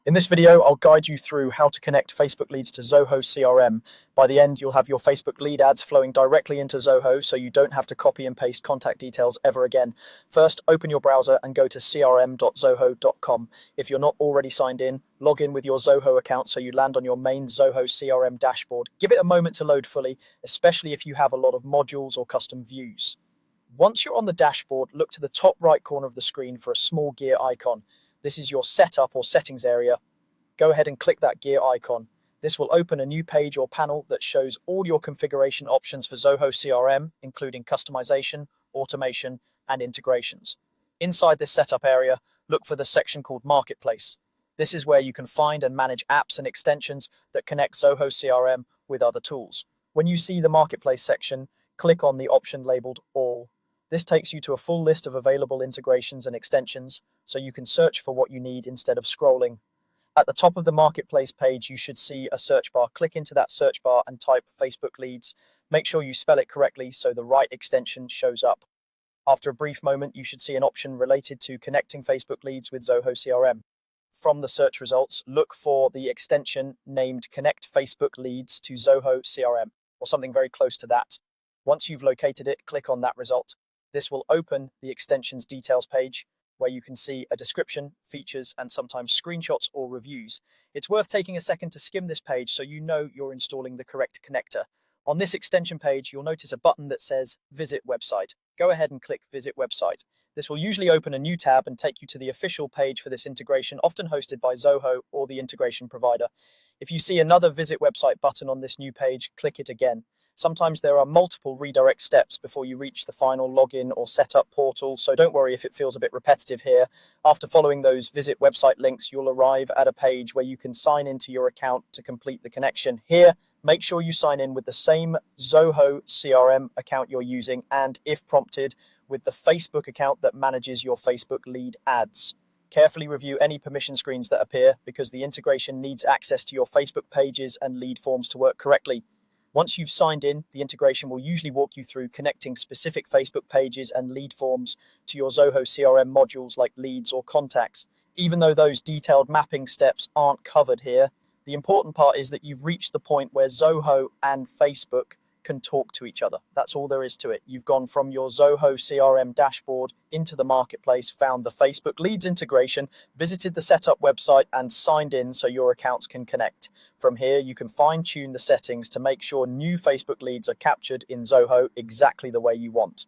In this video, I'll guide you through how to connect Facebook leads to Zoho CRM. By the end, you'll have your Facebook lead ads flowing directly into Zoho, so you don't have to copy and paste contact details ever again. First, open your browser and go to crm.zoho.com. If you're not already signed in, log in with your Zoho account so you land on your main Zoho CRM dashboard. Give it a moment to load fully, especially if you have a lot of modules or custom views. Once you're on the dashboard, look to the top right corner of the screen for a small gear icon. This is your setup or settings area. Go ahead and click that gear icon. This will open a new page or panel that shows all your configuration options for Zoho CRM, including customization, automation, and integrations. Inside this setup area, look for the section called Marketplace. This is where you can find and manage apps and extensions that connect Zoho CRM with other tools. When you see the Marketplace section, click on the option labeled All. This takes you to a full list of available integrations and extensions, so you can search for what you need instead of scrolling. At the top of the Marketplace page, you should see a search bar. Click into that search bar and type Facebook leads. Make sure you spell it correctly so the right extension shows up. After a brief moment, you should see an option related to connecting Facebook leads with Zoho CRM. From the search results, look for the extension named Connect Facebook Leads to Zoho CRM, or something very close to that. Once you've located it, click on that result. This will open the extension's details page, where you can see a description, features, and sometimes screenshots or reviews. It's worth taking a second to skim this page so you know you're installing the correct connector. On this extension page, you'll notice a button that says Visit Website. Go ahead and click Visit Website. This will usually open a new tab and take you to the official page for this integration, often hosted by Zoho or the integration provider. If you see another Visit Website button on this new page, click it again. Sometimes there are multiple redirect steps before you reach the final login or setup portal, so don't worry if it feels a bit repetitive here. After following those visit website links, you'll arrive at a page where you can sign into your account to complete the connection. Here, make sure you sign in with the same Zoho CRM account you're using and, if prompted, with the Facebook account that manages your Facebook lead ads. Carefully review any permission screens that appear because the integration needs access to your Facebook pages and lead forms to work correctly. Once you've signed in, the integration will usually walk you through connecting specific Facebook pages and lead forms to your Zoho CRM modules like leads or contacts. Even though those detailed mapping steps aren't covered here, the important part is that you've reached the point where Zoho and Facebook can talk to each other. That's all there is to it. You've gone from your Zoho CRM dashboard into the marketplace, found the Facebook leads integration, visited the setup website, and signed in so your accounts can connect. From here, you can fine-tune the settings to make sure new Facebook leads are captured in Zoho exactly the way you want.